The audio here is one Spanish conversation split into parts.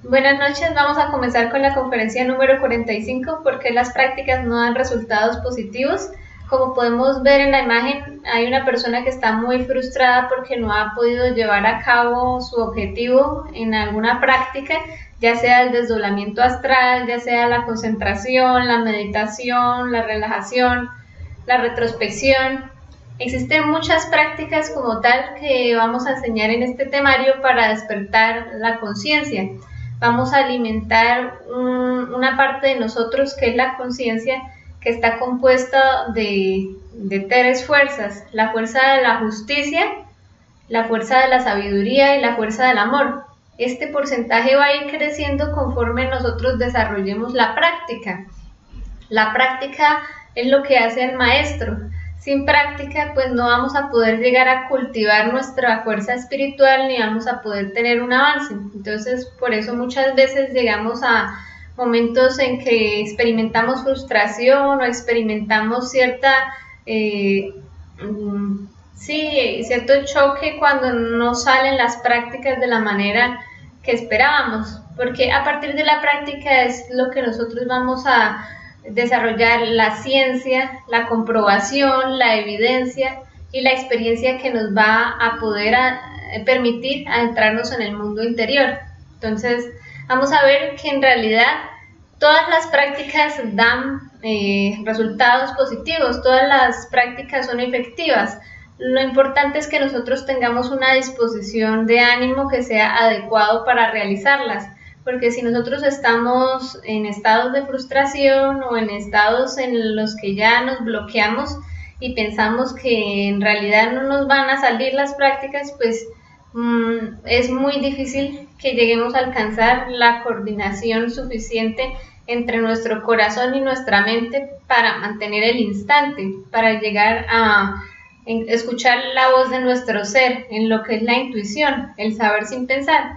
Buenas noches, vamos a comenzar con la conferencia número 45, ¿por qué las prácticas no dan resultados positivos? Como podemos ver en la imagen, hay una persona que está muy frustrada porque no ha podido llevar a cabo su objetivo en alguna práctica, ya sea el desdoblamiento astral, ya sea la concentración, la meditación, la relajación, la retrospección. Existen muchas prácticas como tal que vamos a enseñar en este temario para despertar la conciencia. Vamos a alimentar una parte de nosotros que es la conciencia, que está compuesta de tres fuerzas: la fuerza de la justicia, la fuerza de la sabiduría y la fuerza del amor. Este porcentaje va a ir creciendo conforme nosotros desarrollemos la práctica. La práctica es lo que hace el maestro. Sin práctica, pues no vamos a poder llegar a cultivar nuestra fuerza espiritual ni vamos a poder tener un avance. Entonces, por eso muchas veces llegamos a momentos en que experimentamos frustración o experimentamos cierto choque cuando no salen las prácticas de la manera que esperábamos, porque a partir de la práctica es lo que nosotros vamos a desarrollar la ciencia, la comprobación, la evidencia y la experiencia que nos va a poder permitir adentrarnos en el mundo interior. Entonces, vamos a ver que en realidad todas las prácticas dan resultados positivos, todas las prácticas son efectivas. Lo importante es que nosotros tengamos una disposición de ánimo que sea adecuado para realizarlas, porque si nosotros estamos en estados de frustración o en estados en los que ya nos bloqueamos y pensamos que en realidad no nos van a salir las prácticas, pues es muy difícil que lleguemos a alcanzar la coordinación suficiente entre nuestro corazón y nuestra mente para mantener el instante, para llegar a escuchar la voz de nuestro ser, en lo que es la intuición, el saber sin pensar.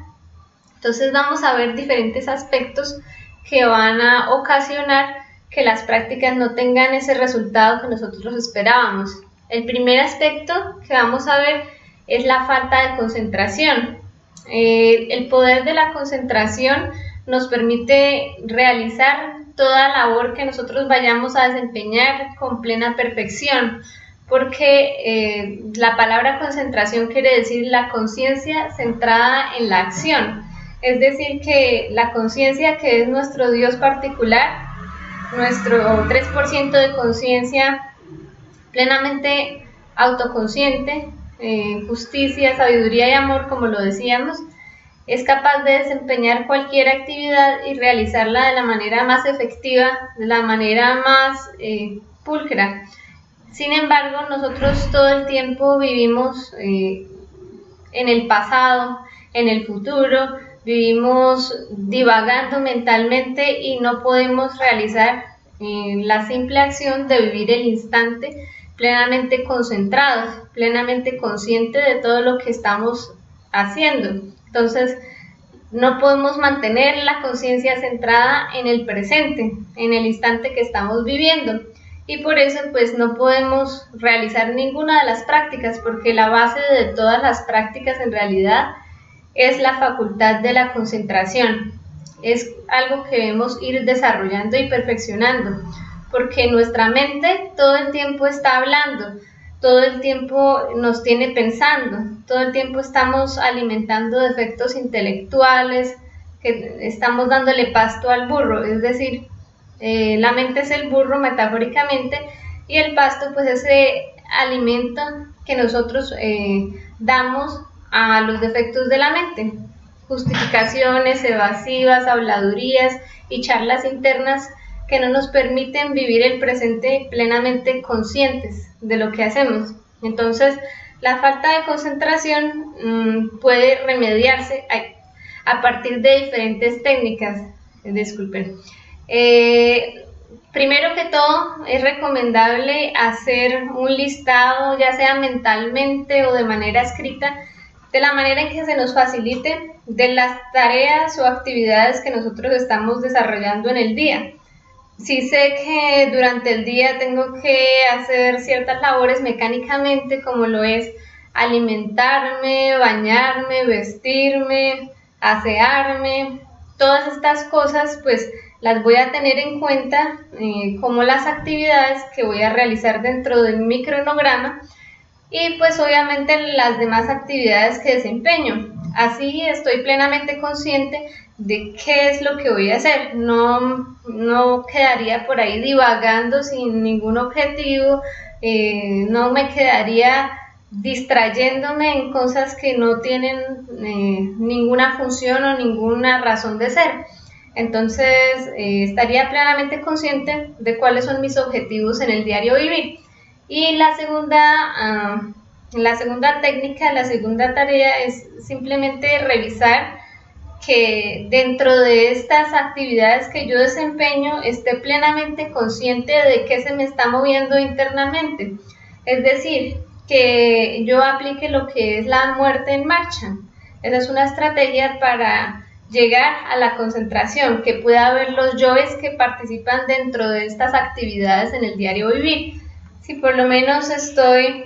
Entonces vamos a ver diferentes aspectos que van a ocasionar que las prácticas no tengan ese resultado que nosotros esperábamos. El primer aspecto que vamos a ver es la falta de concentración. El poder de la concentración nos permite realizar toda labor que nosotros vayamos a desempeñar con plena perfección, porque la palabra concentración quiere decir la conciencia centrada en la acción. Es decir, que la conciencia, que es nuestro Dios particular, nuestro 3% de conciencia plenamente autoconsciente, justicia, sabiduría y amor, como lo decíamos, es capaz de desempeñar cualquier actividad y realizarla de la manera más efectiva, de la manera más pulcra. Sin embargo, nosotros todo el tiempo vivimos en el pasado, en el futuro, vivimos divagando mentalmente y no podemos realizar la simple acción de vivir el instante plenamente concentrados, plenamente conscientes de todo lo que estamos haciendo. Entonces, no podemos mantener la conciencia centrada en el presente, en el instante que estamos viviendo. Y por eso pues no podemos realizar ninguna de las prácticas, porque la base de todas las prácticas en realidad es la facultad de la concentración. Es algo que debemos ir desarrollando y perfeccionando, porque nuestra mente todo el tiempo está hablando, todo el tiempo nos tiene pensando, todo el tiempo estamos alimentando defectos intelectuales, que estamos dándole pasto al burro, es decir, la mente es el burro metafóricamente y el pasto pues es ese alimento que nosotros damos a los defectos de la mente, justificaciones evasivas, habladurías y charlas internas que no nos permiten vivir el presente plenamente conscientes de lo que hacemos. Entonces, la falta de concentración puede remediarse a partir de diferentes técnicas. Disculpen. Primero que todo, es recomendable hacer un listado, ya sea mentalmente o de manera escrita, de la manera en que se nos facilite, de las tareas o actividades que nosotros estamos desarrollando en el día. Si sé que durante el día tengo que hacer ciertas labores mecánicamente, como lo es alimentarme, bañarme, vestirme, asearme, todas estas cosas pues las voy a tener en cuenta como las actividades que voy a realizar dentro de mi cronograma y pues obviamente las demás actividades que desempeño. Así estoy plenamente consciente de qué es lo que voy a hacer, no quedaría por ahí divagando sin ningún objetivo, no me quedaría distrayéndome en cosas que no tienen ninguna función o ninguna razón de ser. Entonces estaría plenamente consciente de cuáles son mis objetivos en el diario vivir. Y la segunda técnica, la segunda tarea es simplemente revisar que dentro de estas actividades que yo desempeño esté plenamente consciente de qué se me está moviendo internamente. Es decir, que yo aplique lo que es la muerte en marcha. Esa es una estrategia para llegar a la concentración, que pueda ver los yoes que participan dentro de estas actividades en el diario vivir. Si por lo menos estoy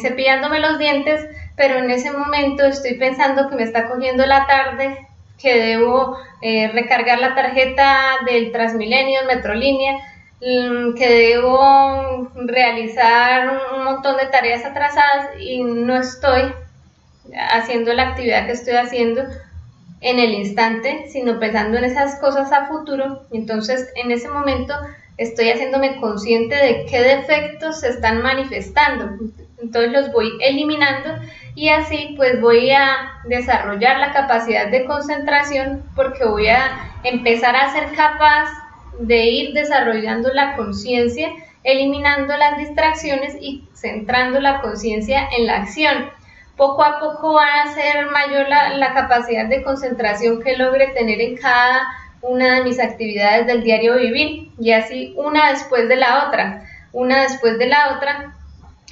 cepillándome los dientes, pero en ese momento estoy pensando que me está cogiendo la tarde, que debo recargar la tarjeta del Transmilenio, Metrolínea, que debo realizar un montón de tareas atrasadas y no estoy haciendo la actividad que estoy haciendo en el instante, sino pensando en esas cosas a futuro. Entonces en ese momento estoy haciéndome consciente de qué defectos se están manifestando, entonces los voy eliminando y así pues voy a desarrollar la capacidad de concentración, porque voy a empezar a ser capaz de ir desarrollando la conciencia, eliminando las distracciones y centrando la conciencia en la acción. Poco a poco va a ser mayor la capacidad de concentración que logre tener en cada una de mis actividades del diario vivir, y así una después de la otra,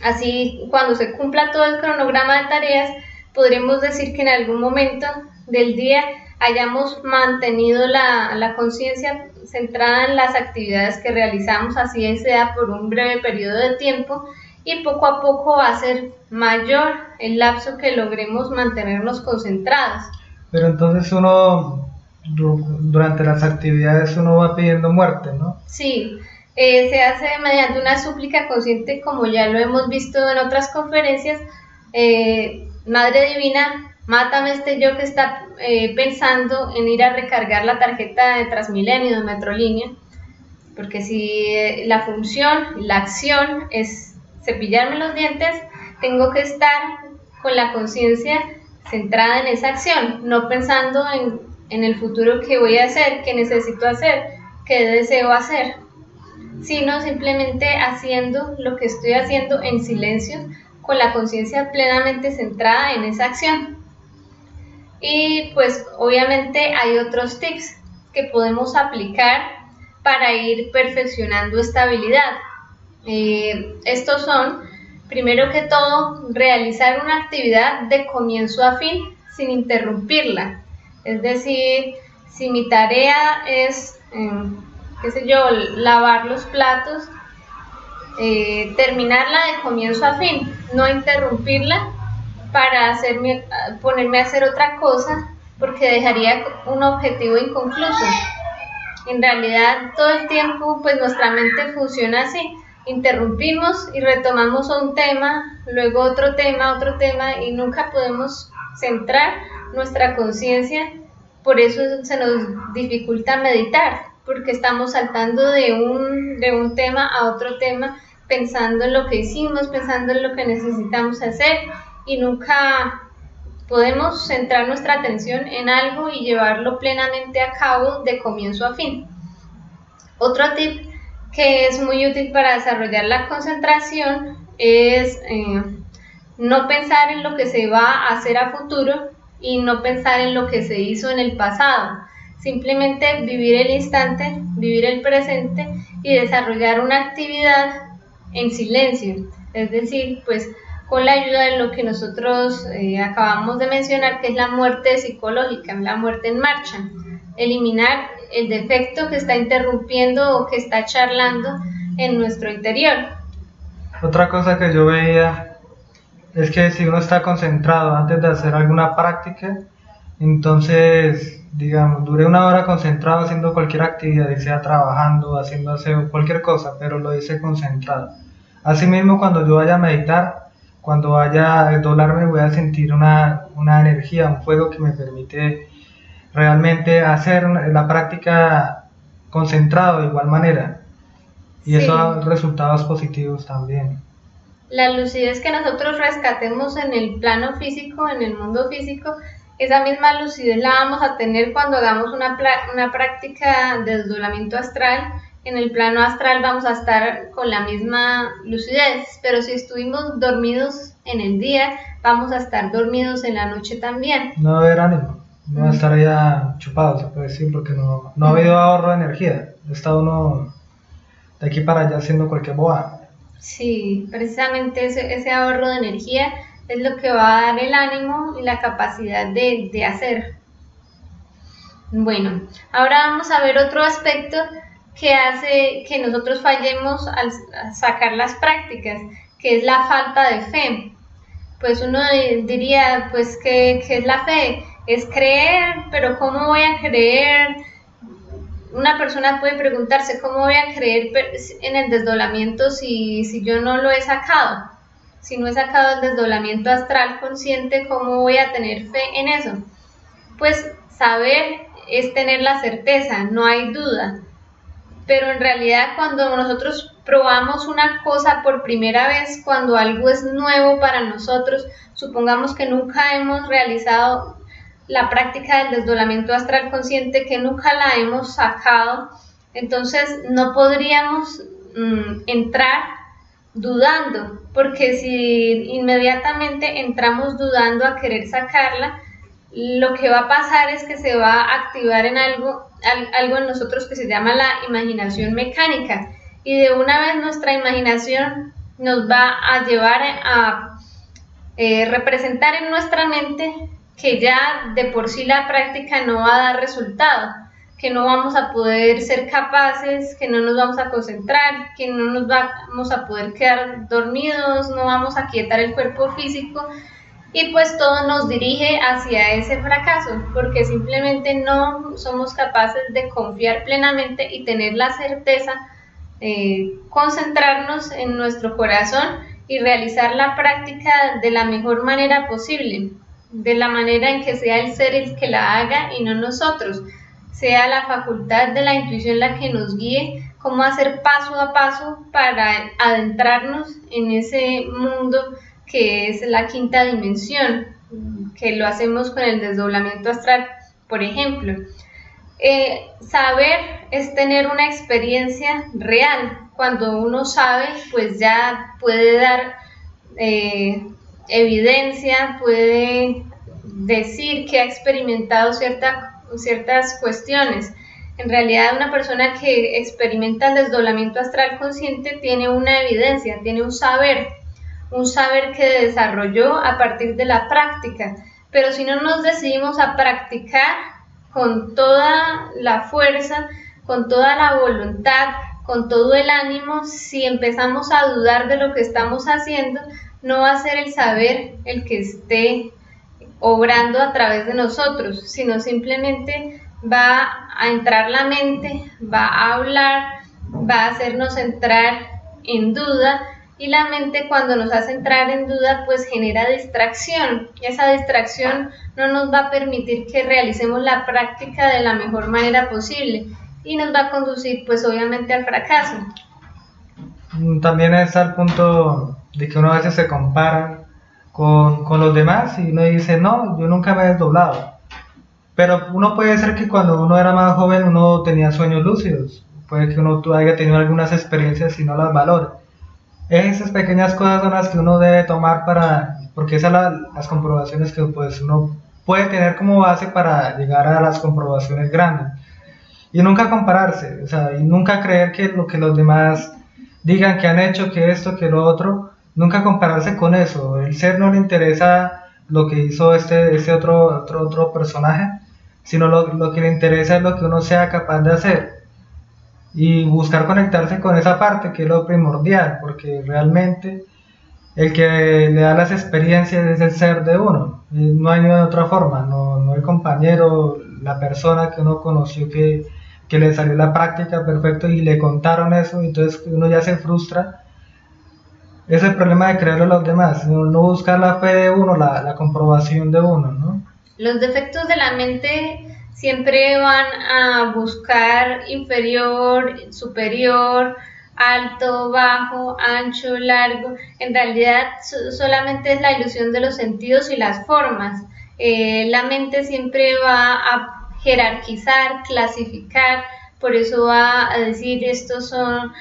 así cuando se cumpla todo el cronograma de tareas, podremos decir que en algún momento del día hayamos mantenido la conciencia centrada en las actividades que realizamos, así sea por un breve periodo de tiempo, y poco a poco va a ser mayor el lapso que logremos mantenernos concentrados. Pero entonces uno, durante las actividades, uno va pidiendo muerte, ¿no? Sí, se hace mediante una súplica consciente, como ya lo hemos visto en otras conferencias. Madre Divina, mátame este yo que está pensando en ir a recargar la tarjeta de Transmilenio, de Metrolínea, porque si la función, la acción es cepillarme los dientes, tengo que estar con la conciencia centrada en esa acción, no pensando en el futuro que voy a hacer, que necesito hacer, que deseo hacer, sino simplemente haciendo lo que estoy haciendo en silencio, con la conciencia plenamente centrada en esa acción. Y pues obviamente hay otros tips que podemos aplicar para ir perfeccionando esta habilidad. Estos son, primero que todo, realizar una actividad de comienzo a fin sin interrumpirla. Es decir, si mi tarea es, qué sé yo, lavar los platos, terminarla de comienzo a fin, no interrumpirla para ponerme a hacer otra cosa, porque dejaría un objetivo inconcluso. En realidad, todo el tiempo, pues nuestra mente funciona así. Interrumpimos y retomamos un tema, luego otro tema, y nunca podemos centrar nuestra conciencia. Por eso se nos dificulta meditar, porque estamos saltando de un tema a otro tema, pensando en lo que hicimos, pensando en lo que necesitamos hacer, y nunca podemos centrar nuestra atención en algo y llevarlo plenamente a cabo de comienzo a fin. Otro tip que es muy útil para desarrollar la concentración es no pensar en lo que se va a hacer a futuro y no pensar en lo que se hizo en el pasado. Simplemente vivir el instante, vivir el presente y desarrollar una actividad en silencio. Es decir, pues con la ayuda de lo que nosotros acabamos de mencionar, que es la muerte psicológica, la muerte en marcha. Eliminar el defecto que está interrumpiendo o que está charlando en nuestro interior. Otra cosa que yo veía es que si uno está concentrado antes de hacer alguna práctica, Entonces, digamos, duré una hora concentrado haciendo cualquier actividad, ya sea trabajando, haciendo aseo, cualquier cosa, pero lo hice concentrado. Asimismo, cuando yo vaya a meditar, cuando vaya a desdoblarme, voy a sentir una energía, un fuego que me permite realmente hacer la práctica concentrado de igual manera. Y eso da Sí, resultados positivos también. la lucidez que nosotros rescatemos en el plano físico, en el mundo físico, esa misma lucidez la vamos a tener cuando hagamos una práctica de desdoblamiento astral. En el plano astral vamos a estar con la misma lucidez, pero si estuvimos dormidos en el día, vamos a estar dormidos en la noche también. No va a haber ánimo, no va a estar ya chupado, se puede decir, porque no ha habido ahorro de energía. Está uno de aquí para allá haciendo cualquier boba. Sí, precisamente ese ahorro de energía es lo que va a dar el ánimo y la capacidad de hacer. Bueno, ahora vamos a ver otro aspecto que hace que nosotros fallemos al sacar las prácticas, que es la falta de fe. Pues uno diría, pues, ¿qué es la fe? Es creer, pero ¿cómo voy a creer? Una persona puede preguntarse, ¿cómo voy a creer en el desdoblamiento si yo no lo he sacado? Si no he sacado el desdoblamiento astral consciente, ¿cómo voy a tener fe en eso? Pues saber es tener la certeza, no hay duda. Pero en realidad cuando nosotros probamos una cosa por primera vez, cuando algo es nuevo para nosotros, supongamos que nunca hemos realizado la práctica del desdoblamiento astral consciente, que nunca la hemos sacado, entonces no podríamos entrar dudando, porque si inmediatamente entramos dudando a querer sacarla, lo que va a pasar es que se va a activar en algo en nosotros que se llama la imaginación mecánica, y de una vez nuestra imaginación nos va a llevar a representar en nuestra mente que ya de por sí la práctica no va a dar resultado, que no vamos a poder ser capaces, que no nos vamos a concentrar, que no nos vamos a poder quedar dormidos, no vamos a quietar el cuerpo físico, y pues todo nos dirige hacia ese fracaso, porque simplemente no somos capaces de confiar plenamente y tener la certeza, concentrarnos en nuestro corazón y realizar la práctica de la mejor manera posible, de la manera en que sea el ser el que la haga y no nosotros, sea la facultad de la intuición la que nos guíe cómo hacer paso a paso para adentrarnos en ese mundo que es la quinta dimensión, que lo hacemos con el desdoblamiento astral, por ejemplo. Saber es tener una experiencia real. Cuando uno sabe, pues ya puede dar evidencia, puede decir que ha experimentado ciertas cuestiones. En realidad, una persona que experimenta el desdoblamiento astral consciente tiene una evidencia, tiene un saber que desarrolló a partir de la práctica. Pero si no nos decidimos a practicar con toda la fuerza, con toda la voluntad, con todo el ánimo, si empezamos a dudar de lo que estamos haciendo, no va a ser el saber el que esté obrando a través de nosotros, sino simplemente va a entrar la mente, va a hablar, va a hacernos entrar en duda, y la mente, cuando nos hace entrar en duda, pues genera distracción. Esa distracción no nos va a permitir que realicemos la práctica de la mejor manera posible y nos va a conducir pues obviamente al fracaso. También está el punto de que uno a veces se compara con los demás y uno dice, no, yo nunca me he desdoblado. Pero uno puede ser que cuando uno era más joven uno tenía sueños lúcidos, puede que uno haya tenido algunas experiencias y no las valore. Esas pequeñas cosas son las que uno debe tomar porque esas son las comprobaciones que pues uno puede tener como base para llegar a las comprobaciones grandes. Y nunca compararse, o sea, y nunca creer que lo que los demás digan que han hecho, que esto, que lo otro, nunca compararse con eso. El ser no le interesa lo que hizo este otro personaje, sino lo que le interesa es lo que uno sea capaz de hacer. Y buscar conectarse con esa parte que es lo primordial, porque realmente el que le da las experiencias es el ser de uno, no hay ni de otra forma, no primer compañero, la persona que uno conoció que le salió la práctica perfecto y le contaron eso, entonces uno ya se frustra. Es el problema de creerle a los demás, no buscar la fe de uno, la comprobación de uno, ¿no? Los defectos de la mente siempre van a buscar inferior, superior, alto, bajo, ancho, largo. En realidad solamente es la ilusión de los sentidos y las formas. La mente siempre va a jerarquizar, clasificar, por eso va a decir estos son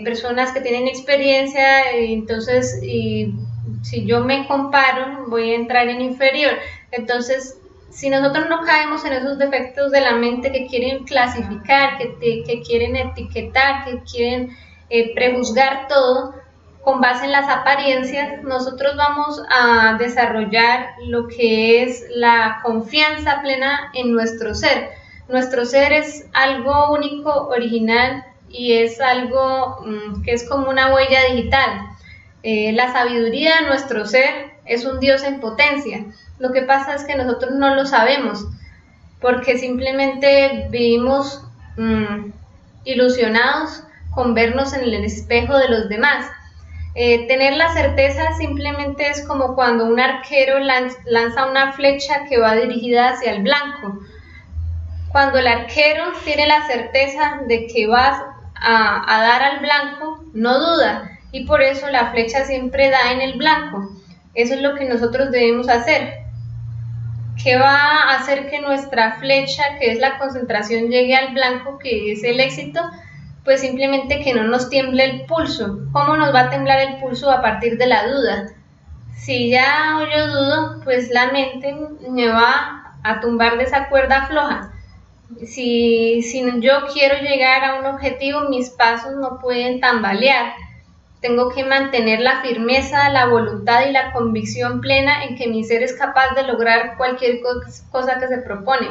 personas que tienen experiencia, entonces si yo me comparo voy a entrar en inferior. Entonces, si nosotros no caemos en esos defectos de la mente que quieren clasificar, que quieren etiquetar, que quieren prejuzgar todo con base en las apariencias, nosotros vamos a desarrollar lo que es la confianza plena en nuestro ser. Nuestro ser es algo único, original, y es algo que es como una huella digital. La sabiduría de nuestro ser es un Dios en potencia. Lo que pasa es que nosotros no lo sabemos porque simplemente vivimos ilusionados con vernos en el espejo de los demás. Tener la certeza simplemente es como cuando un arquero lanza una flecha que va dirigida hacia el blanco. Cuando el arquero tiene la certeza de que vas a dar al blanco, no duda, y por eso la flecha siempre da en el blanco. Eso es lo que nosotros debemos hacer. ¿Qué va a hacer que nuestra flecha, que es la concentración, llegue al blanco, que es el éxito? Pues simplemente que no nos tiemble el pulso. ¿Cómo nos va a temblar el pulso? A partir de la duda. Si ya yo dudo, pues la mente me va a tumbar de esa cuerda floja. Si yo quiero llegar a un objetivo, mis pasos no pueden tambalear. Tengo que mantener la firmeza, la voluntad y la convicción plena en que mi ser es capaz de lograr cualquier cosa que se propone.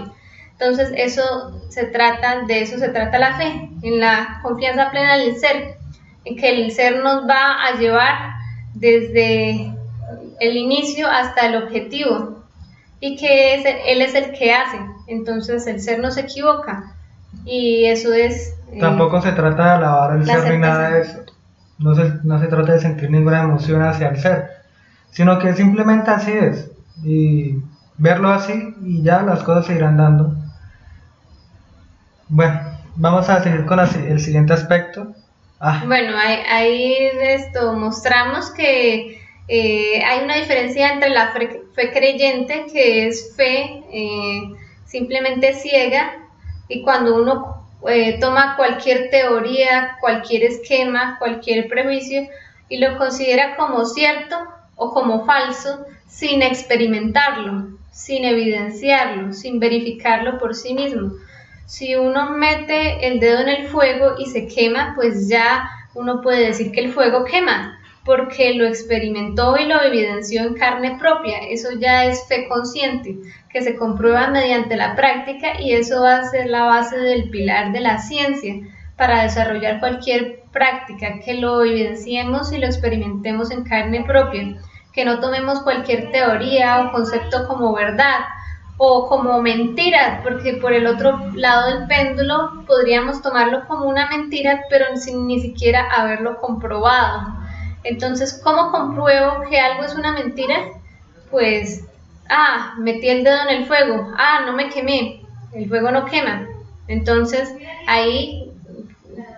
Entonces de eso se trata la fe, en la confianza plena del ser, en que el ser nos va a llevar desde el inicio hasta el objetivo, y que él es el que hace. Entonces el ser no se equivoca, y eso es... Tampoco se trata de alabar el ser ni nada de eso. No se trata de sentir ninguna emoción hacia el ser, sino que simplemente así es, y verlo así y ya las cosas se irán dando. Bueno, vamos a seguir con el siguiente aspecto. Bueno, ahí mostramos que hay una diferencia entre la fe creyente, que es fe simplemente ciega, y cuando uno toma cualquier teoría, cualquier esquema, cualquier prejuicio y lo considera como cierto o como falso sin experimentarlo, sin evidenciarlo, sin verificarlo por sí mismo. Si uno mete el dedo en el fuego y se quema, pues ya uno puede decir que el fuego quema, porque lo experimentó y lo evidenció en carne propia. Eso ya es fe consciente, que se comprueba mediante la práctica, y eso va a ser la base del pilar de la ciencia para desarrollar cualquier práctica, que lo evidenciemos y lo experimentemos en carne propia, que no tomemos cualquier teoría o concepto como verdad o como mentira, porque por el otro lado del péndulo podríamos tomarlo como una mentira, pero sin ni siquiera haberlo comprobado. Entonces, ¿cómo compruebo que algo es una mentira? Pues, metí el dedo en el fuego, no me quemé, el fuego no quema. Entonces, ahí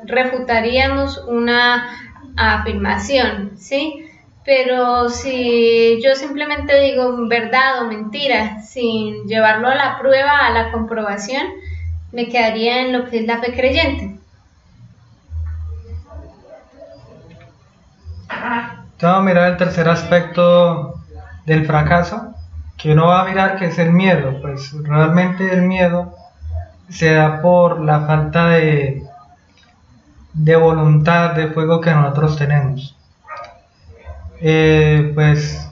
refutaríamos una afirmación, ¿sí? Pero si yo simplemente digo verdad o mentira sin llevarlo a la prueba, a la comprobación, me quedaría en lo que es la fe creyente. Vamos a mirar el tercer aspecto del fracaso, que uno va a mirar, que es el miedo. Pues realmente el miedo se da por la falta de voluntad, de fuego que nosotros tenemos. Pues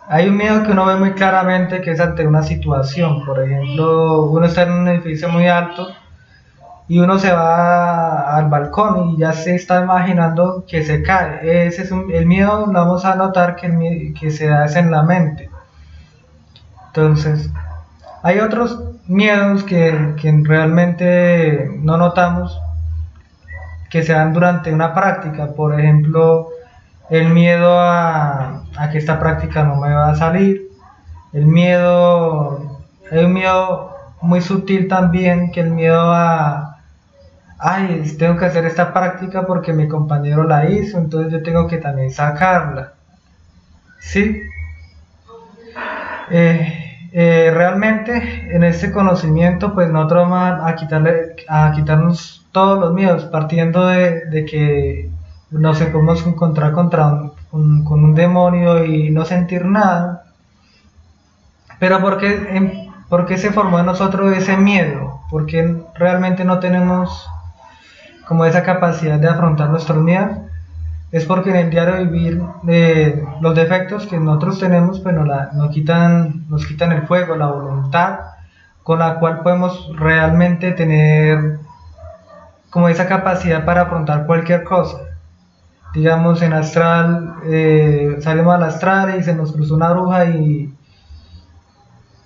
hay un miedo que uno ve muy claramente, que es ante una situación. Por ejemplo, uno está en un edificio muy alto y uno se va al balcón y ya se está imaginando que se cae. El miedo, lo vamos a notar que se da en la mente. Entonces, Hay otros miedos que realmente no notamos que se dan durante una práctica. Por ejemplo, el miedo a que esta práctica no me va a salir. Hay un miedo muy sutil también, que el miedo ay, tengo que hacer esta práctica porque mi compañero la hizo, entonces yo tengo que también sacarla. ¿Sí? Realmente en este conocimiento pues nosotros vamos a quitarnos todos los miedos, partiendo de que nos podemos encontrar con un demonio y no sentir nada. Pero ¿por qué se formó en nosotros ese miedo? Porque realmente no tenemos como esa capacidad de afrontar nuestros miedos. Es porque en el diario vivir los defectos que nosotros tenemos pues nos quitan el fuego, la voluntad con la cual podemos realmente tener como esa capacidad para afrontar cualquier cosa. Digamos, en astral, salimos al astral y se nos cruzó una bruja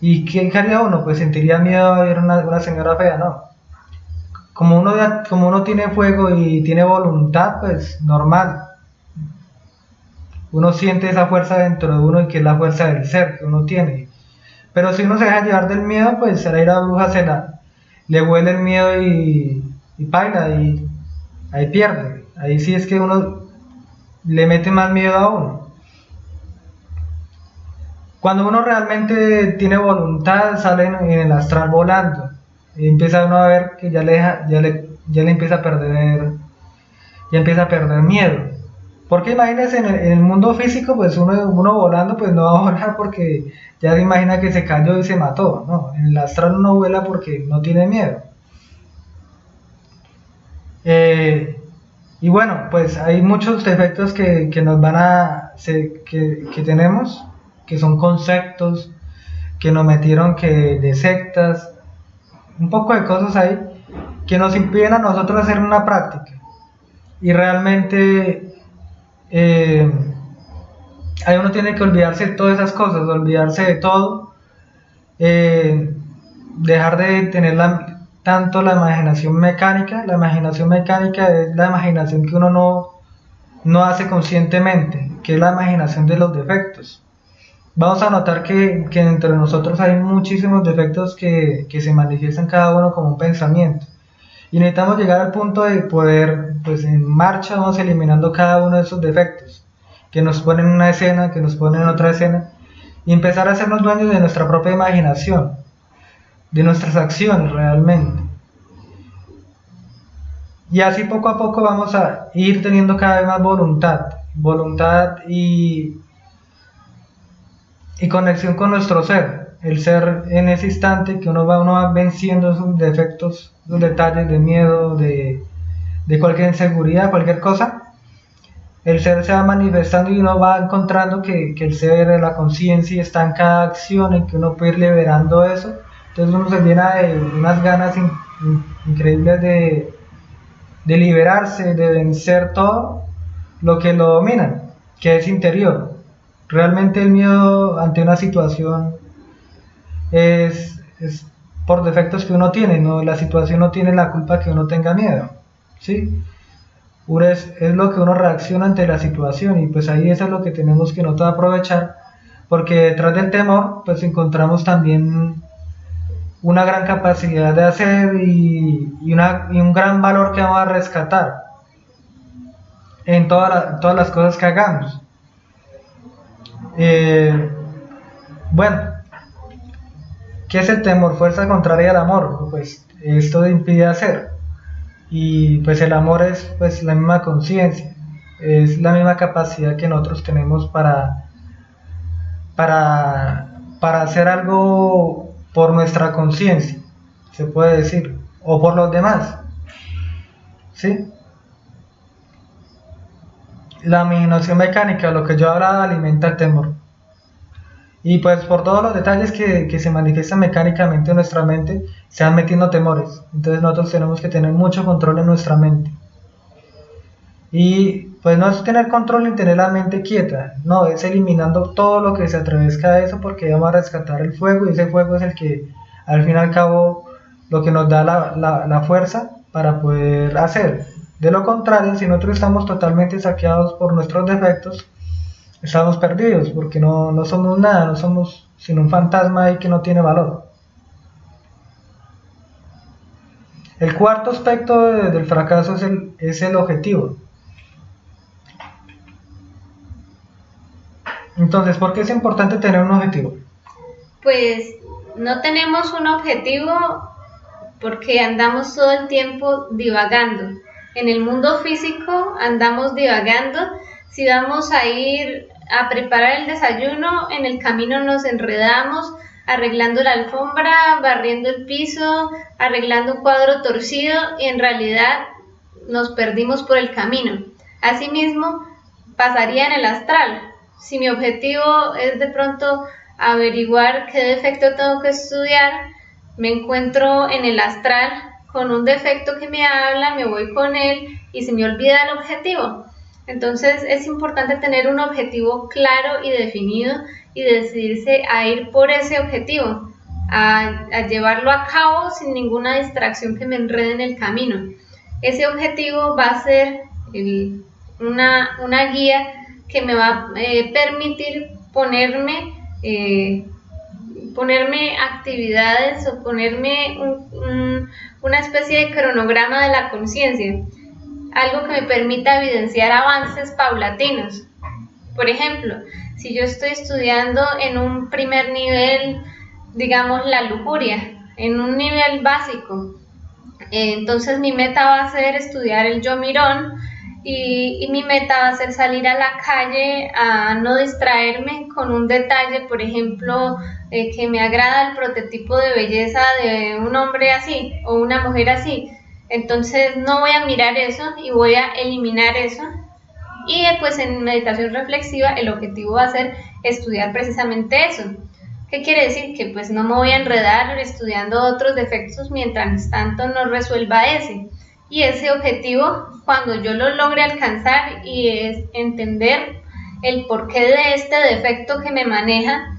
y ¿qué haría uno? Pues sentiría miedo a ver una señora fea, ¿no? Como uno tiene fuego y tiene voluntad, pues normal. Uno siente esa fuerza dentro de uno y que es la fuerza del ser que uno tiene. Pero si uno se deja llevar del miedo, pues a la bruja le huele el miedo y paila, y ahí pierde. Ahí sí es que uno le mete más miedo a uno. Cuando uno realmente tiene voluntad, sale en el astral volando. Y empieza uno a ver que ya le empieza a perder miedo. Porque imagínense, en el mundo físico, pues uno volando, pues no va a volar porque ya se imagina que se cayó y se mató, ¿no? En el astral uno vuela porque no tiene miedo. Y bueno, pues hay muchos defectos que tenemos, que son conceptos que nos metieron de sectas, un poco de cosas ahí que nos impiden a nosotros hacer una práctica. Y realmente ahí uno tiene que olvidarse de todas esas cosas, olvidarse de todo, dejar de tener tanto la imaginación mecánica. La imaginación mecánica es la imaginación que uno no hace conscientemente, que es la imaginación de los defectos. Vamos a notar que entre nosotros hay muchísimos defectos que se manifiestan cada uno como un pensamiento. Y necesitamos llegar al punto de poder, pues en marcha vamos eliminando cada uno de esos defectos, que nos ponen en una escena, que nos ponen en otra escena, y empezar a hacernos dueños de nuestra propia imaginación, de nuestras acciones realmente. Y así poco a poco vamos a ir teniendo cada vez más voluntad y conexión con nuestro ser, el ser en ese instante que uno va venciendo esos defectos, esos detalles de miedo, de cualquier inseguridad, cualquier cosa. El ser se va manifestando y uno va encontrando que el ser, la conciencia está en cada acción, en que uno puede ir liberando eso. Entonces uno se llena de unas ganas increíbles de liberarse, de vencer todo lo que lo domina, que es interior. Realmente el miedo ante una situación es por defectos que uno tiene, ¿no? La situación no tiene la culpa que uno tenga miedo, ¿sí? Es lo que uno reacciona ante la situación, y pues ahí eso es lo que tenemos que nosotros aprovechar, porque detrás del temor pues encontramos también una gran capacidad de hacer y un gran valor que vamos a rescatar en todas las cosas que hagamos. Bueno, ¿qué es el temor? Fuerza contraria al amor. Pues esto impide hacer. Y pues el amor es pues la misma conciencia, es la misma capacidad que nosotros tenemos para hacer algo por nuestra conciencia, se puede decir, o por los demás, ¿sí? La imaginación mecánica, lo que yo hablaba, alimenta el temor. Y pues por todos los detalles que se manifiestan mecánicamente en nuestra mente, se van metiendo temores. Entonces nosotros tenemos que tener mucho control en nuestra mente. Y pues no es tener control ni tener la mente quieta, no, es eliminando todo lo que se atravesca a eso, porque vamos a rescatar el fuego, y ese fuego es el que al fin y al cabo lo que nos da la fuerza para poder hacer. De lo contrario, si nosotros estamos totalmente saqueados por nuestros defectos, estamos perdidos, porque no somos nada, no somos sino un fantasma ahí que no tiene valor. El cuarto aspecto del fracaso es el objetivo. Entonces, ¿por qué es importante tener un objetivo? Pues no tenemos un objetivo porque andamos todo el tiempo divagando. En el mundo físico andamos divagando. Si vamos a ir a preparar el desayuno, en el camino nos enredamos arreglando la alfombra, barriendo el piso, arreglando un cuadro torcido y en realidad nos perdimos por el camino. Asimismo, pasaría en el astral. Si mi objetivo es de pronto averiguar qué defecto tengo que estudiar, me encuentro en el astral con un defecto que me habla, me voy con él y se me olvida el objetivo. Entonces es importante tener un objetivo claro y definido y decidirse a ir por ese objetivo, a llevarlo a cabo sin ninguna distracción que me enrede en el camino. Ese objetivo va a ser una guía que me va a permitir ponerme actividades o ponerme una especie de cronograma de la conciencia, algo que me permita evidenciar avances paulatinos. Por ejemplo, si yo estoy estudiando en un primer nivel, digamos la lujuria, en un nivel básico, entonces mi meta va a ser estudiar el yo mirón y mi meta va a ser salir a la calle a no distraerme con un detalle, por ejemplo, que me agrada el prototipo de belleza de un hombre así o una mujer así. Entonces no voy a mirar eso y voy a eliminar eso. Y pues en meditación reflexiva el objetivo va a ser estudiar precisamente eso. ¿Qué quiere decir? Que pues no me voy a enredar estudiando otros defectos mientras tanto no resuelva ese. Y ese objetivo, cuando yo lo logre alcanzar y es entender el porqué de este defecto que me maneja,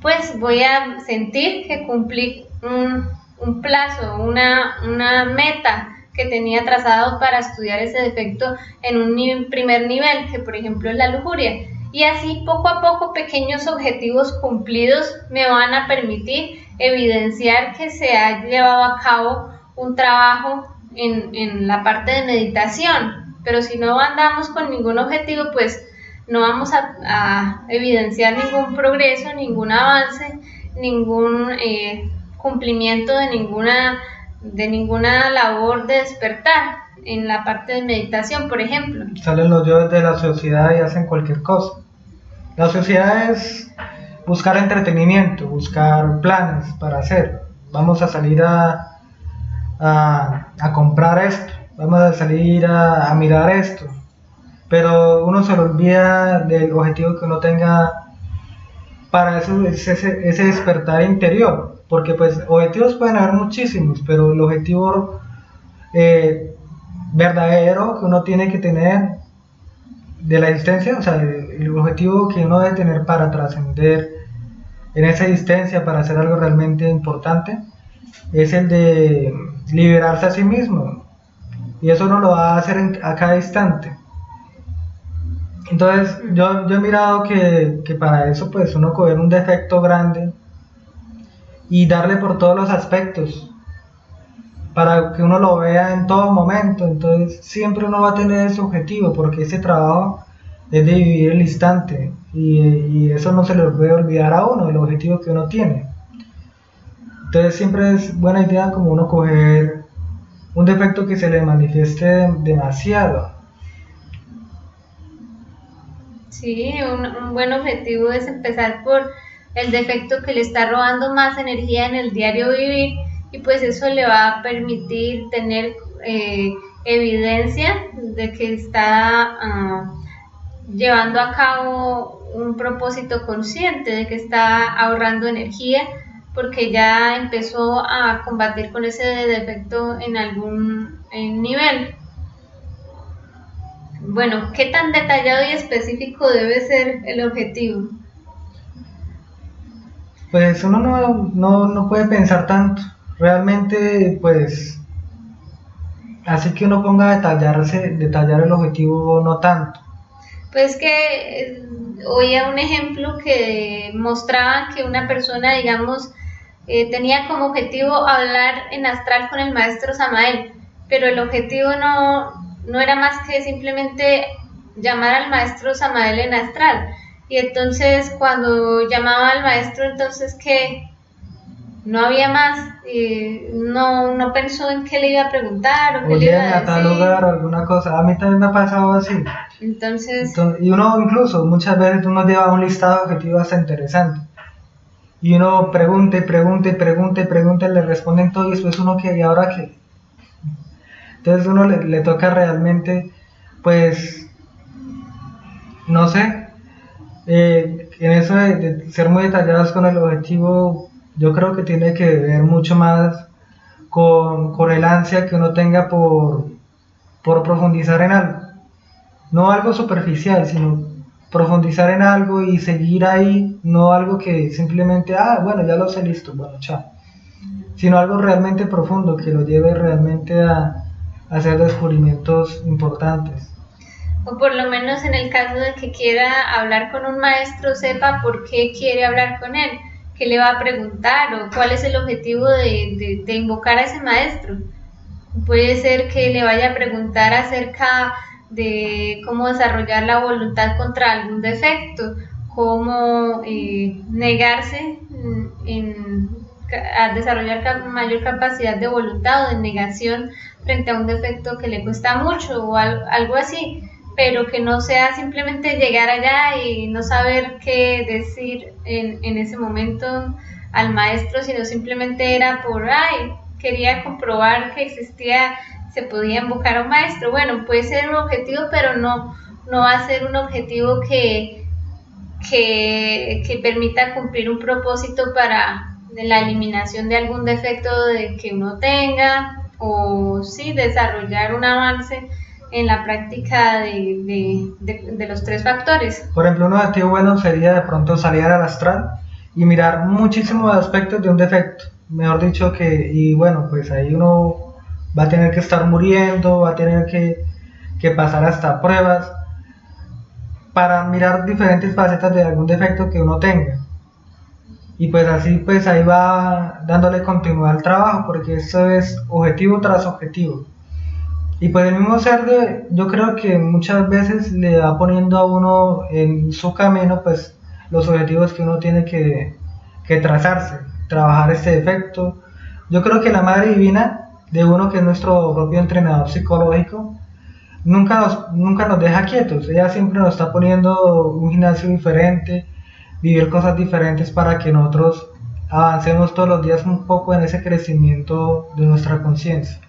pues voy a sentir que cumplí un plazo, una meta que tenía trazado para estudiar ese defecto en un primer nivel, que por ejemplo es la lujuria. Y así poco a poco pequeños objetivos cumplidos me van a permitir evidenciar que se ha llevado a cabo un trabajo en la parte de meditación. Pero si no andamos con ningún objetivo, pues no vamos a evidenciar ningún progreso, ningún avance, ningún cumplimiento de ninguna labor de despertar en la parte de meditación, por ejemplo. Salen los yo de la sociedad y hacen cualquier cosa. La sociedad es buscar entretenimiento, buscar planes para hacer. Vamos a salir a comprar esto, vamos a salir a mirar esto, pero uno se le olvida del objetivo que uno tenga para eso, ese despertar interior, porque pues objetivos pueden haber muchísimos, pero el objetivo verdadero que uno tiene que tener de la existencia, o sea, el objetivo que uno debe tener para trascender en esa existencia, para hacer algo realmente importante, es el de liberarse a sí mismo, y eso uno lo va a hacer a cada instante. Entonces yo he mirado que para eso pues uno coger un defecto grande y darle por todos los aspectos para que uno lo vea en todo momento. Entonces siempre uno va a tener ese objetivo, porque ese trabajo es de vivir el instante, y eso no se le puede olvidar a uno, el objetivo que uno tiene. Entonces siempre es buena idea como uno coger un defecto que se le manifieste demasiado. Sí, un buen objetivo es empezar por el defecto que le está robando más energía en el diario vivir, y pues eso le va a permitir tener evidencia de que está llevando a cabo un propósito consciente, de que está ahorrando energía porque ya empezó a combatir con ese defecto en algún nivel. Bueno, ¿qué tan detallado y específico debe ser el objetivo? Pues uno no puede pensar tanto. Realmente, pues, así que uno ponga a detallar el objetivo no tanto. Pues que oía un ejemplo que mostraba que una persona, digamos, tenía como objetivo hablar en astral con el maestro Samael, pero el objetivo no era más que simplemente llamar al maestro Samael en astral. Y entonces cuando llamaba al maestro, entonces que no había más, no pensó en qué le iba a preguntar o qué le iba a A tal decir. lugar o alguna cosa. A mí también me ha pasado así. Entonces, Y uno incluso, muchas veces uno lleva un listado de objetivos hasta interesante. Y uno pregunta, le responden todo y después uno que, ¿y ahora qué? Entonces uno le toca realmente, pues, no sé, en eso de ser muy detallados con el objetivo, yo creo que tiene que ver mucho más con el ansia que uno tenga por profundizar en algo. No algo superficial, sino profundizar en algo y seguir ahí, no algo que simplemente, bueno, ya lo sé, listo, bueno, chao. Sino algo realmente profundo, que lo lleve realmente a hacer descubrimientos importantes. o por lo menos en el caso de que quiera hablar con un maestro, sepa por qué quiere hablar con él, qué le va a preguntar o cuál es el objetivo de invocar a ese maestro. Puede ser que le vaya a preguntar acerca de cómo desarrollar la voluntad contra algún defecto, cómo negarse a desarrollar mayor capacidad de voluntad o de negación frente a un defecto que le cuesta mucho o algo así, pero que no sea simplemente llegar allá y no saber qué decir en ese momento al maestro, sino simplemente era quería comprobar que se podía invocar a un maestro. Bueno, puede ser un objetivo, pero no va a ser un objetivo que permita cumplir un propósito para la eliminación de algún defecto que uno tenga, o sí desarrollar un avance en la práctica de los 3 factores. Por ejemplo, un objetivo bueno sería de pronto salir al astral y mirar muchísimos aspectos de un defecto. Mejor dicho y bueno, pues ahí uno va a tener que estar muriendo, va a tener que pasar hasta pruebas para mirar diferentes facetas de algún defecto que uno tenga. Y pues así, pues ahí va dándole continuidad al trabajo, porque esto es objetivo tras objetivo. Y pues el mismo ser, yo creo que muchas veces le va poniendo a uno en su camino, pues los objetivos que uno tiene que trazarse, trabajar este defecto. Yo creo que la Madre Divina de uno, que es nuestro propio entrenador psicológico, nunca nos deja quietos. Ella siempre nos está poniendo un gimnasio diferente, vivir cosas diferentes para que nosotros avancemos todos los días un poco en ese crecimiento de nuestra conciencia.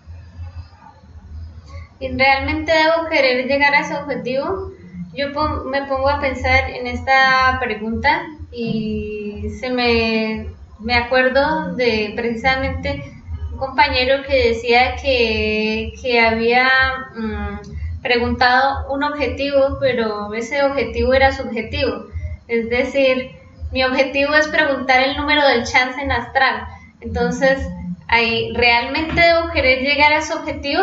¿Y realmente debo querer llegar a ese objetivo? Yo me pongo a pensar en esta pregunta y me acuerdo de precisamente un compañero que decía que había preguntado un objetivo, pero ese objetivo era subjetivo. Es decir, mi objetivo es preguntar el número del chance en astral. Entonces, ¿realmente debo querer llegar a ese objetivo?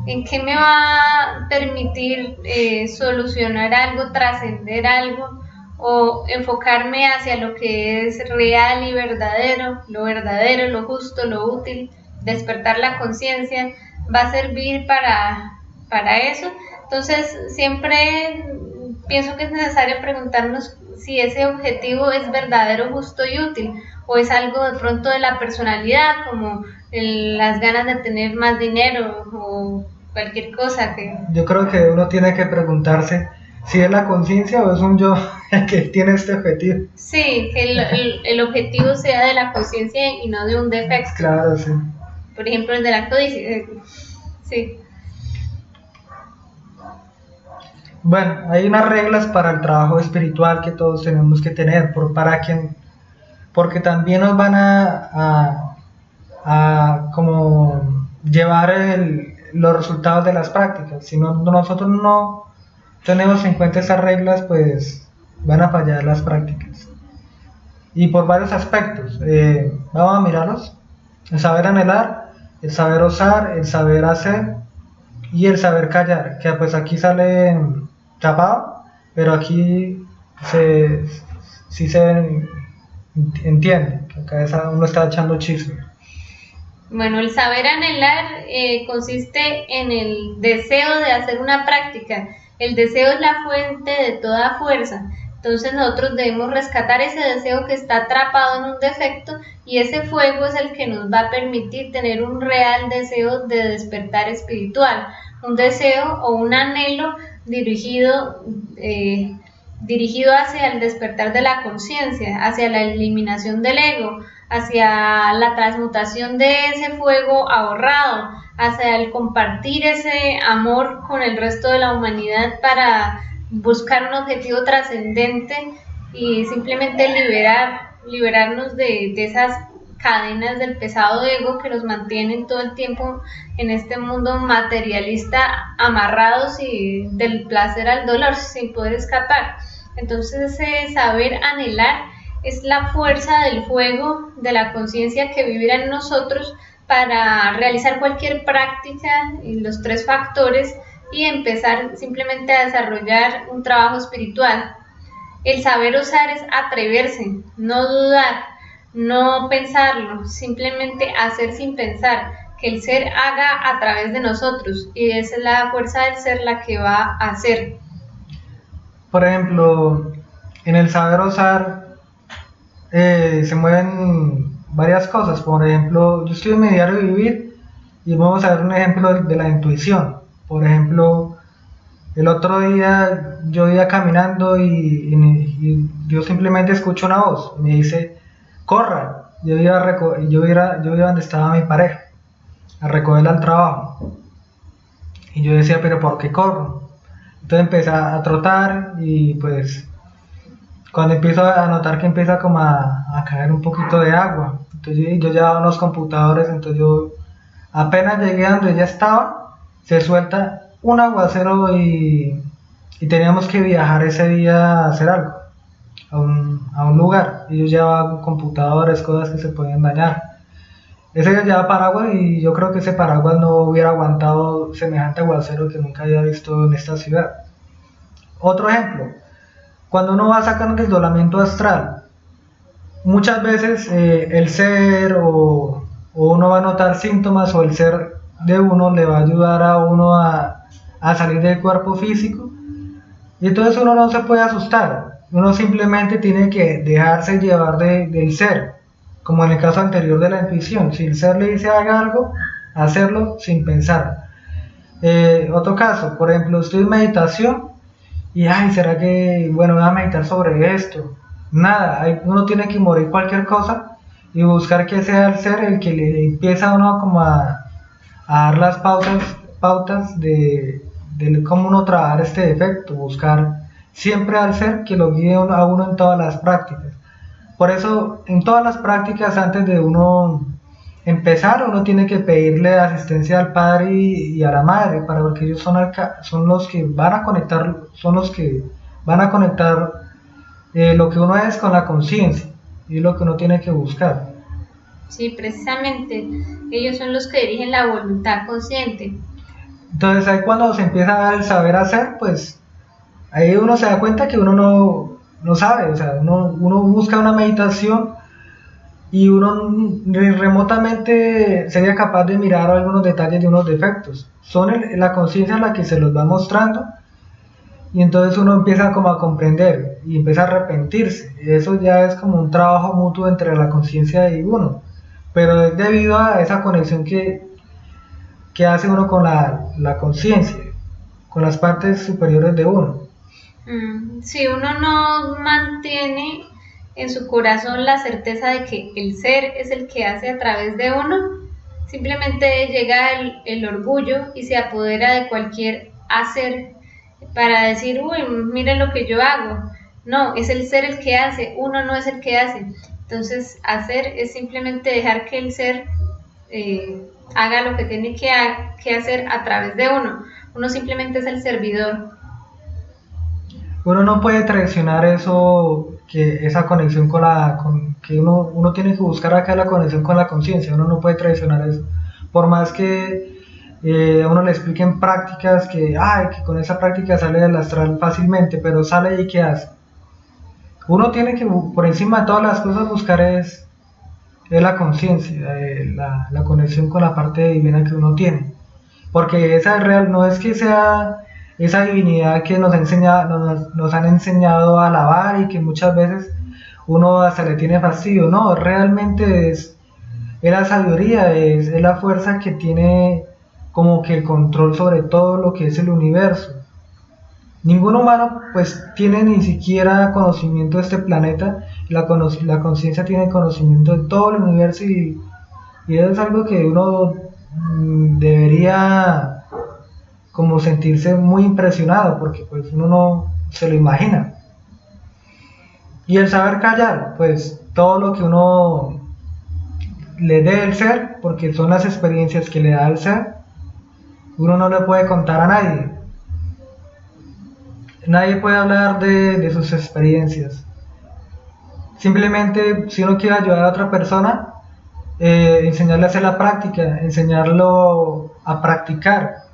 ¿En qué me va a permitir solucionar algo, trascender algo, o enfocarme hacia lo que es real y verdadero, lo justo, lo útil, despertar la conciencia? ¿Va a servir para eso? Entonces, siempre pienso que es necesario preguntarnos si ese objetivo es verdadero, justo y útil, o es algo de pronto de la personalidad, como las ganas de tener más dinero o cualquier cosa que... Yo creo que uno tiene que preguntarse si es la conciencia o es un yo el que tiene este objetivo. Sí, que el objetivo sea de la conciencia y no de un defecto. Claro, sí. Por ejemplo, el de la codicia. Sí. Bueno, hay unas reglas para el trabajo espiritual que todos tenemos que tener, porque también nos van a como llevar los resultados de las prácticas. Si nosotros no tenemos en cuenta esas reglas, pues van a fallar las prácticas. y por varios aspectos. Vamos a mirarlos: el saber anhelar, el saber osar, el saber hacer y el saber callar, que pues aquí sale tapado, pero aquí sí se entiende, que acá uno está echando chisme. Bueno, el saber anhelar consiste en el deseo de hacer una práctica. El deseo es la fuente de toda fuerza. Entonces nosotros debemos rescatar ese deseo que está atrapado en un defecto, y ese fuego es el que nos va a permitir tener un real deseo de despertar espiritual, un deseo o un anhelo dirigido hacia el despertar de la conciencia, hacia la eliminación del ego, hacia la transmutación de ese fuego ahorrado, hacia el compartir ese amor con el resto de la humanidad para buscar un objetivo trascendente y simplemente liberarnos de esas cadenas del pesado ego que nos mantienen todo el tiempo en este mundo materialista, amarrados y del placer al dolor sin poder escapar. Entonces ese saber anhelar es la fuerza del fuego de la conciencia que vivirá en nosotros para realizar cualquier práctica en los tres factores y empezar simplemente a desarrollar un trabajo espiritual. El saber osar es atreverse, no dudar, no pensarlo, simplemente hacer sin pensar, que el ser haga a través de nosotros, y esa es la fuerza del ser la que va a hacer. Por ejemplo, en el saber osar se mueven varias cosas. Por ejemplo, yo estoy en mi diario vivir y vamos a ver un ejemplo de la intuición. Por ejemplo, el otro día yo iba caminando y yo simplemente escucho una voz, me dice: corra. Yo iba donde estaba mi pareja, a recogerla al trabajo, y yo decía: pero ¿por qué corro? Entonces empecé a trotar, y pues cuando empiezo a notar que empieza como a caer un poquito de agua, entonces yo llevaba unos computadores, entonces yo apenas llegué a donde ella estaba, se suelta un aguacero y teníamos que viajar ese día a hacer algo, a un lugar, y yo llevaba computadores, cosas que se podían dañar. Ese día llevaba paraguas, y yo creo que ese paraguas no hubiera aguantado semejante aguacero que nunca había visto en esta ciudad. Otro ejemplo: cuando uno va sacando el desdoblamiento astral, muchas veces el ser o uno va a notar síntomas, o el ser de uno le va a ayudar a uno a salir del cuerpo físico, y entonces uno no se puede asustar, uno simplemente tiene que dejarse llevar del ser, como en el caso anterior de la intuición. Si el ser le dice haga algo, hacerlo sin pensar. Otro caso, por ejemplo, estoy en meditación y ¿será que, voy a meditar sobre esto? Nada, uno tiene que morir cualquier cosa y buscar que sea el ser el que le empieza a uno como a dar las pautas de cómo uno trabajar este defecto, buscar siempre al ser que lo guíe a uno en todas las prácticas. Por eso, en todas las prácticas, antes de uno empezar, uno tiene que pedirle asistencia al Padre y a la Madre, porque ellos son los que van a conectar, lo que uno es con la conciencia, y es lo que uno tiene que buscar. Sí, precisamente, ellos son los que dirigen la voluntad consciente. Entonces ahí cuando se empieza a dar el saber hacer, pues ahí uno se da cuenta que uno no sabe, o sea, uno busca una meditación y uno remotamente sería capaz de mirar algunos detalles de unos defectos. Son la conciencia la que se los va mostrando, y entonces uno empieza como a comprender y empieza a arrepentirse. Eso ya es como un trabajo mutuo entre la conciencia y uno, pero es debido a esa conexión que hace uno con la conciencia, con las partes superiores de uno. Si uno no mantiene en su corazón la certeza de que el ser es el que hace a través de uno, simplemente llega el orgullo y se apodera de cualquier hacer para decir: uy, miren lo que yo hago. No, es el ser el que hace, uno no es el que hace. Entonces, hacer es simplemente dejar que el ser haga lo que tiene que hacer a través de uno. Uno simplemente es el servidor. Uno no puede traicionar eso que esa conexión que uno tiene que buscar acá la conexión con la conciencia, uno no puede traicionar eso. Por más que a uno le expliquen prácticas que con esa práctica sale del astral fácilmente, pero sale y ¿qué hace? Uno tiene que, por encima de todas las cosas, buscar es la conciencia, la conexión con la parte divina que uno tiene. Porque esa es real, no es que sea esa divinidad que nos han enseñado a alabar y que muchas veces uno hasta le tiene fastidio. No, realmente es la sabiduría, es la fuerza que tiene como que el control sobre todo lo que es el universo. Ningún humano pues tiene ni siquiera conocimiento de este planeta, la conciencia tiene conocimiento de todo el universo y eso es algo que uno debería como sentirse muy impresionado porque pues uno no se lo imagina. Y el saber callar, pues todo lo que uno le dé el ser, porque son las experiencias que le da el ser, uno no le puede contar a nadie. Nadie puede hablar de sus experiencias. Simplemente si uno quiere ayudar a otra persona, enseñarle a hacer la práctica, enseñarlo a practicar,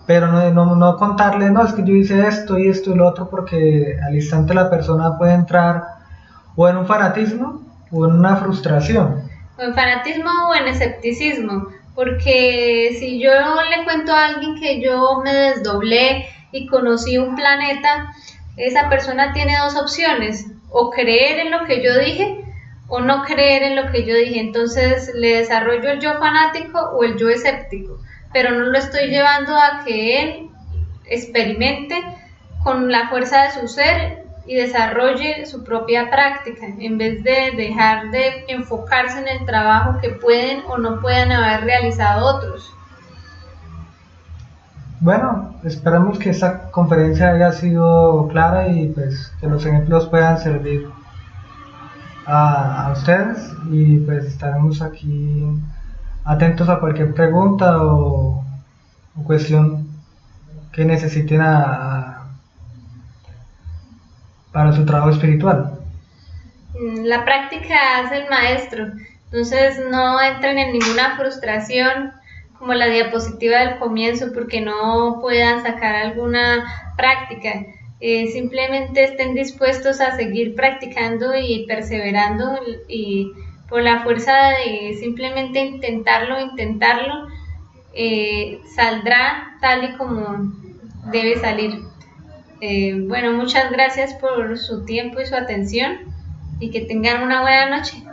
pero no contarle, no, es que yo hice esto y esto y lo otro, porque al instante la persona puede entrar o en un fanatismo o en una frustración. O en fanatismo o en escepticismo, porque si yo le cuento a alguien que yo me desdoblé y conocí un planeta, esa persona tiene dos opciones, o creer en lo que yo dije o no creer en lo que yo dije. Entonces le desarrollo el yo fanático o el yo escéptico, pero no lo estoy llevando a que él experimente con la fuerza de su ser y desarrolle su propia práctica, en vez de dejar de enfocarse en el trabajo que pueden o no pueden haber realizado otros. Bueno, esperamos que esta conferencia haya sido clara y pues que los ejemplos puedan servir a ustedes, y pues estaremos aquí atentos a cualquier pregunta o cuestión que necesiten para su trabajo espiritual. La práctica hace el maestro, entonces no entren en ninguna frustración como la diapositiva del comienzo porque no puedan sacar alguna práctica. Simplemente estén dispuestos a seguir practicando y perseverando, y por la fuerza de simplemente intentarlo, saldrá tal y como debe salir. Bueno, muchas gracias por su tiempo y su atención, y que tengan una buena noche.